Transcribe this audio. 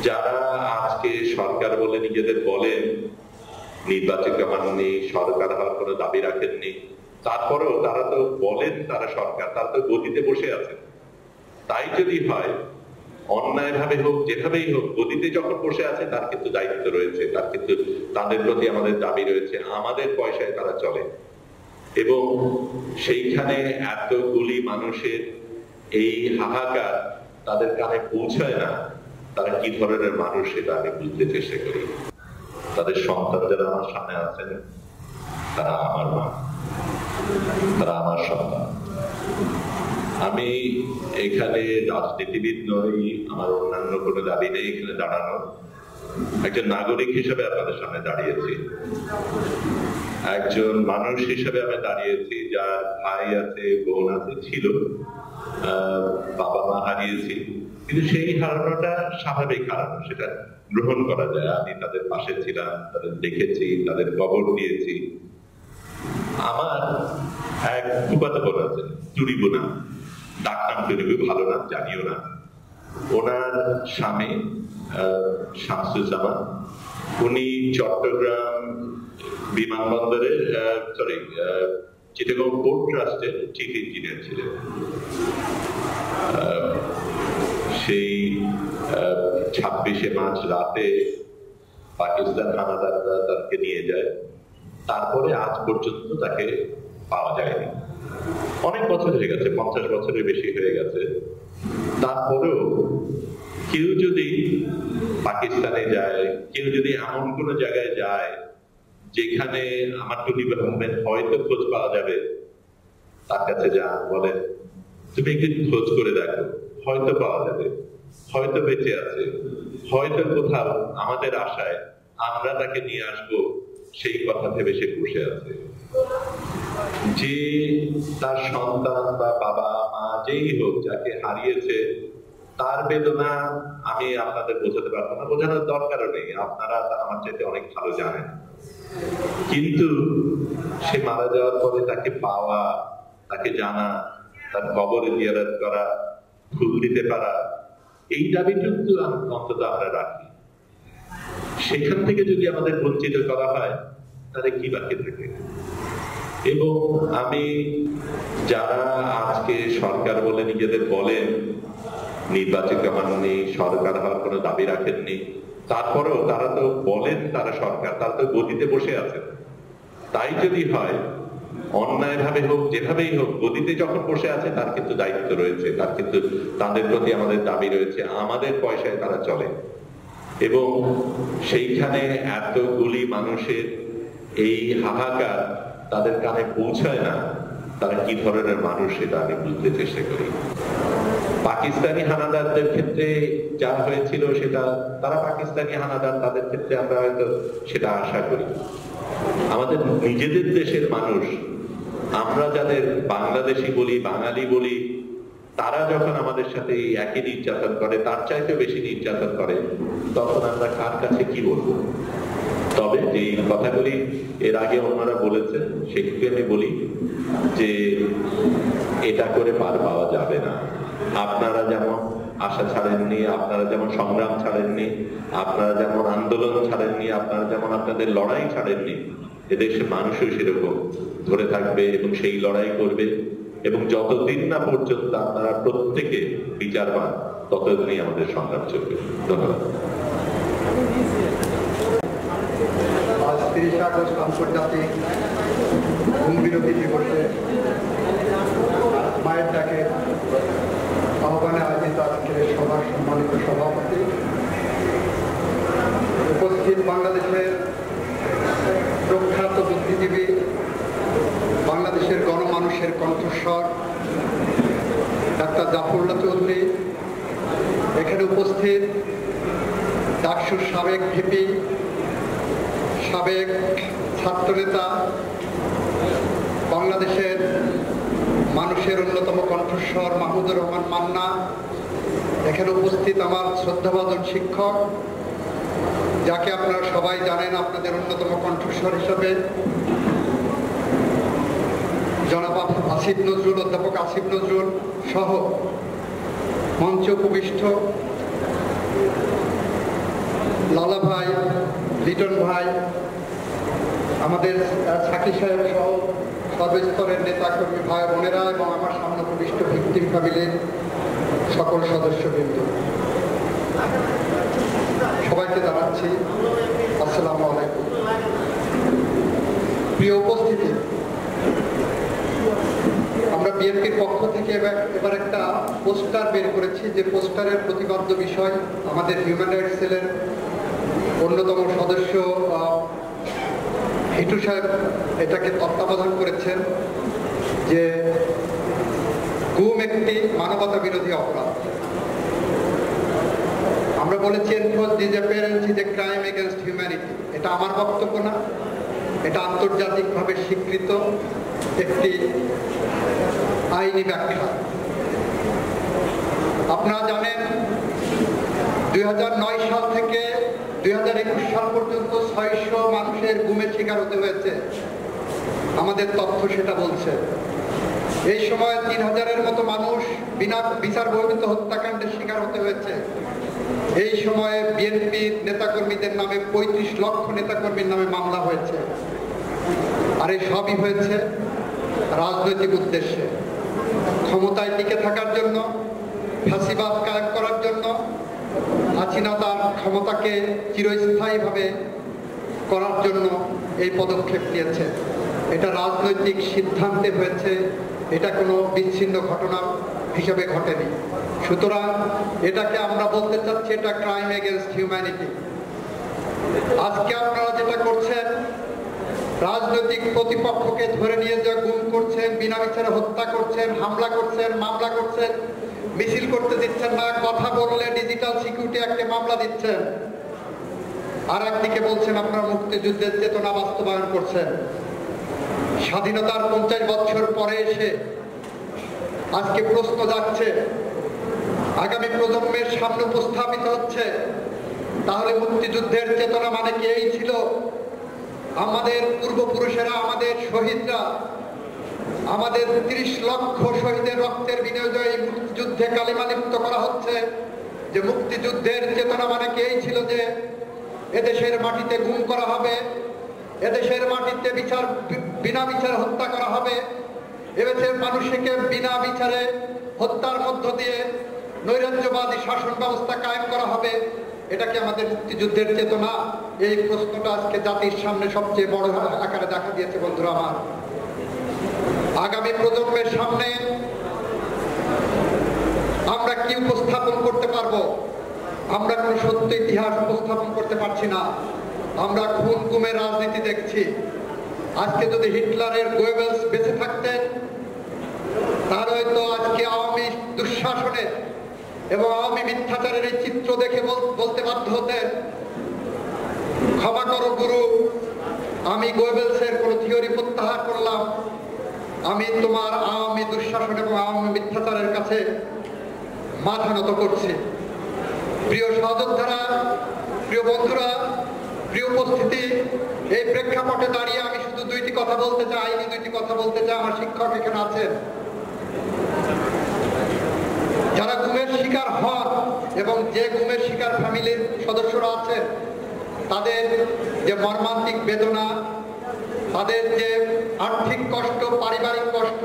যারা আজকে সরকার বলে নিজেদের বলেন, নির্বাচিত হননি, সরকার হওয়ার কোনো দাবি রাখেননি, তারপরেও তারা তো বলেন তারা সরকার, তারা তো গদিতে বসে আছেন। তাই যদি হয়, অন্যায় ভাবে হোক, যেভাবেই হোক, গদিতে যখন বসে আছে তার কিন্তু দায়িত্ব রয়েছে, তার কিন্তু তাদের প্রতি আমাদের দাবি রয়েছে। আমাদের পয়সায় তারা চলে এবং সেইখানে এতগুলি মানুষের এই হাহাকার তাদের কানে পৌঁছায় না। তারা কি ধরনের মানুষ সেটা আমি বুঝতে চেষ্টা করি। তাদের সন্তান যারা আমার সামনে আছেন, তারা আমার মা, তারা আমার সন্তান। আমি এখানে রাজনীতিবিদ নই, আমার অন্যান্য কোনো দাবি নেই এখানে দাঁড়ানো। একজন নাগরিক হিসেবে আপনাদের সামনে দাঁড়িয়েছি, একজন মানুষ হিসেবে আমি দাঁড়িয়েছি যার ভাই আছে, বোন আছে, ছিল, বাবা মা হারিয়েছি, কিন্তু সেই হারানোটা স্বাভাবিক হারানো, সেটা গ্রহণ করা যায়। আমি তাদের পাশে ছিলাম, তাদের দেখেছি, তাদের কবর দিয়েছি। আমার এক ফুফাতো বোন আছেন, টুরিবু নাম, ডাক নাম টুরিবু, ভালো নাম জানিও না। ওনার স্বামী শামসুজ্জামান, উনি চট্টগ্রাম বিমানবন্দরের চিটাগং পোর্ট ট্রাস্টের চিফ ইঞ্জিনিয়ার ছিলেন। সেই 26শে মার্চ রাতে পাকিস্তান হানাদাররা তাকে নিয়ে যায়, তারপরে আজ পর্যন্ত তাকে পাওয়া যায়নি। অনেক বছর হয়ে গেছে, 50 বছরের বেশি হয়ে গেছে। তারপরেও কেউ যদি পাকিস্তানে যায়, কেউ যদি এমন কোন জায়গায় যায় যেখানে আমার টুনিব আহমেদ হয়তো খোঁজ পাওয়া যাবে, তার কাছে যান, বলেন তুমি একটু খোঁজ করে দেখো, হয়তো পাওয়া যাবে, হয়তো বেঁচে আছে, হয়তো কোথাও আমাদের আশায় আমরা তাকে নিয়ে আসবো, সেই কথা ভেবে সে বসে আছে। যে তার সন্তান বা বাবা মা যেই হোক যাকে হারিয়েছে, তার বেদনা আমি আপনাদের বোঝাতে পারবো না, বোঝানোর দরকারও নেই, আপনারা আমার চাইতে অনেক ভালো জানেন। কিন্তু সে মারা যাওয়ার পরে তাকে পাওয়া, তাকে জানা, তার কবরে জিয়ারত করা, ফুল দিতে পারা, এই দাবিটুকু অন্তত আমরা রাখি। সেখান থেকে যদি আমাদের বঞ্চিত করা হয়, তাহলে কি বাকি থাকে? এবং আমি যারা আজকে সরকার বলে নিজেদের বলেন, নির্বাচিত হননি, সরকার হওয়ার কোনো দাবি রাখেননি, তারপরেও তারা তো বলেন তারা সরকার, তারা তো গদিতে বসে আছেন। তাই যদি হয়, অন্যায় ভাবে হোক, যেভাবেই হোক, গদিতে যখন বসে আছে তার কিন্তু দায়িত্ব রয়েছে, তার কিন্তু তাদের প্রতি আমাদের দাবি রয়েছে। আমাদের পয়সায় তারা চলে এবং সেইখানে এতগুলি মানুষের এই হাহাকার তাদের কানে পৌঁছায় না। তারা কি ধরনের মানুষ সেটা আমি বুঝতে চেষ্টা করি। পাকিস্তানি হানাদারদের ক্ষেত্রে যা হয়েছিল সেটা, তারা পাকিস্তানি হানাদার, তাদের ক্ষেত্রে আমরা হয়তো সেটা আশা করি। আমাদের নিজেদের দেশের মানুষ, আমরা যাদের বাংলাদেশি বলি, বাঙালি বলি, তারা যখন আমাদের সাথে একই নির্যাতন করে, তার চাইতে বেশি নির্যাতন করে, তখন আমরা কার কাছে কি বলবো? তবে যে কথাগুলি এর আগে অন্যরা বলেছেন, সেগুলি আমি বলি যে এটা করে পার পাওয়া যাবে না। আপনারা যেমন আশা ছাড়েননি, আপনারা যেমন সংগ্রাম ছাড়েননি, আপনারা যেমন আন্দোলন ছাড়েননি, আপনারা যেমন আপনাদের লড়াই ছাড়েননি, এদেশের মানুষও সেরকম ধরে থাকবে এবং সেই লড়াই করবে। এবং যতদিন না পর্যন্ত আপনারা প্রত্যেকে বিচার পান, ততদিনই আমাদের সংগ্রাম চলবে। ধন্যবাদ। 30 আগস্ট আন্তর্জাতিক ঘুম বিরতি দিবসে মায়ের ডাকে আহ্বানে আয়োজিত আজকের সভার সম্মানিত সভাপতি, উপস্থিত বাংলাদেশের প্রখ্যাত বুদ্ধিজীবী, বাংলাদেশের গণমানুষের কণ্ঠস্বর ডাক্তার জাফরুল্লাহ চৌধুরী, এখানে উপস্থিত ডাকসুর সাবেক ভিপি, সাবেক ছাত্রনেতা, বাংলাদেশের মানুষের অন্যতম কণ্ঠস্বর মাহমুদুর রহমান মান্না, এখানে উপস্থিত আমার শ্রদ্ধাভাজন শিক্ষক, যাকে আপনারা সবাই জানেন আপনাদের অন্যতম কণ্ঠস্বর হিসেবে জনাব আসিফ নজরুল, অধ্যাপক আসিফ নজরুল সহ মঞ্চে উপবিষ্ট মালা ভাই, লিটন ভাই, আমাদের সাকি সাহেব সহ সর্বস্তরের নেতাকর্মী ভাই বোনেরা এবং আমার সামনে উপবিষ্ট ভিকটিম ফ্যামিলির সকল সদস্যবৃন্দ, সবাইকে জানাচ্ছি আসসালামু আলাইকুম। প্রিয় উপস্থিতি, আমরা বিএনপির পক্ষ থেকে এবার একটা পোস্টার বের করেছি, যে পোস্টারের প্রতিপাদ্য বিষয় আমাদের হিউম্যান রাইটস সেলের অন্যতম সদস্য হিটু সাহেব এটাকে তত্ত্বাবধান করেছেন, যে গুম একটি মানবতা বিরোধী অপরাধ। আমরা বলেছি enforce disappearance is a crime against humanity. এটা আমার বক্তব্য না, এটা আন্তর্জাতিকভাবে স্বীকৃত একটি আইনি ব্যাখ্যা। আপনারা জানেন 2009 সাল থেকে 2021 সাল পর্যন্ত 600 মানুষের গুমের শিকার হতে হয়েছে, আমাদের তথ্য সেটা বলছে। এই সময় 3000-এর মতো মানুষ বিনা বিচার বহির্ভূত হত্যাকাণ্ডের শিকার হতে হয়েছে। এই সময়ে বিএনপির নেতাকর্মীদের নামে 35 লক্ষ নেতাকর্মীর নামে মামলা হয়েছে। আর এই সবই হয়েছে রাজনৈতিক উদ্দেশ্যে, ক্ষমতায় টিকে থাকার জন্য, ফাঁসিবাদ কায়েম করার জন্য। হাসিনা তার ক্ষমতাকে চিরস্থায়ীভাবে করার জন্য এই পদক্ষেপ নিয়েছে। এটা রাজনৈতিক সিদ্ধান্তে হয়েছে, এটা কোনো বিচ্ছিন্ন ঘটনা হিসেবে ঘটেনি। সুতরাং এটাকে আমরা বলতে চাচ্ছি এটা ক্রাইম এগেইনস্ট হিউম্যানিটি। আজকে আপনারা যেটা করছেন, রাজনৈতিক প্রতিপক্ষকে ধরে নিয়ে যে গুম করছেন, বিনা বিচারে হত্যা করছেন, হামলা করছেন, মামলা করছেন, মিছিল করতে দিচ্ছেন না, কথা বললে ডিজিটাল সিকিউরিটি একটা মামলা দিচ্ছেন, আর একদিকে বলছেন আপনারা মুক্তিযুদ্ধের চেতনা বাস্তবায়ন করছেন। স্বাধীনতার 50 বছর পরে এসে আজকে প্রশ্ন যাচ্ছে, আগামী প্রজন্মের সামনে উপস্থাপিত হচ্ছে, তাহলে মুক্তিযুদ্ধের চেতনা মানে কি এই ছিল? আমাদের পূর্বপুরুষেরা, আমাদের শহীদরা, আমাদের 30 লক্ষ শহীদের রক্তের বিনিময়ে মুক্তিযুদ্ধে কালিমা লিপ্ত করা হচ্ছে যে মুক্তিযুদ্ধের চেতনা মানে কি এই ছিল যে এদেশের মাটিতে গুম করা হবে, এদেশের মাটিতে বিনা বিচারে হত্যা করা হবে, এদেশের মানুষকে বিনা বিচারে হত্যার মধ্য দিয়ে নৈরাজ্যবাদী শাসন ব্যবস্থা কায়েম করা হবে। এটা কি আমাদের মুক্তিযুদ্ধের চেতনা? এই প্রশ্নটা আজকে জাতির সামনে সবচেয়ে বড় আকারে দেখা দিয়েছে। বন্ধুরা আমার, আগামী প্রজন্মের সামনে আমরা কি উপস্থাপন করতে পারবো? আমরা কোন সত্য ইতিহাস উপস্থাপন করতে পারছি না। আমরা খুন গুমের রাজনীতি দেখছি। আজকে যদি হিটলারের গোয়েবেলস বেঁচে থাকতেন, তাহলে হয়তো আজকে আওয়ামী দুঃশাসনে এবং আওয়ামী মিথ্যাচারের এই চিত্র দেখে বলতে বাধ্য হতেন, ক্ষমা করো গুরু, আমি গোয়েবেলসের কোন থিওরি প্রত্যাহার করলাম, আমি তোমার আওয়ামী দুঃশাসন এবং আওয়ামী মিথ্যাচারের কাছে মাথা নত করছি। প্রিয় সহযোদ্ধারা, প্রিয় বন্ধুরা, প্রিয় উপস্থিতি, এই প্রেক্ষাপটে দাঁড়িয়ে আমি শুধু দুইটি কথা বলতে চাই, আইনি দুইটি কথা বলতে চাই। আমার শিক্ষক এখানে আছেন, যারা গুমের শিকার হন এবং যে গুমের শিকার ফ্যামিলির সদস্যরা আছেন, তাদের যে মর্মান্তিক বেদনা, তাদের যে আর্থিক কষ্ট, পারিবারিক কষ্ট,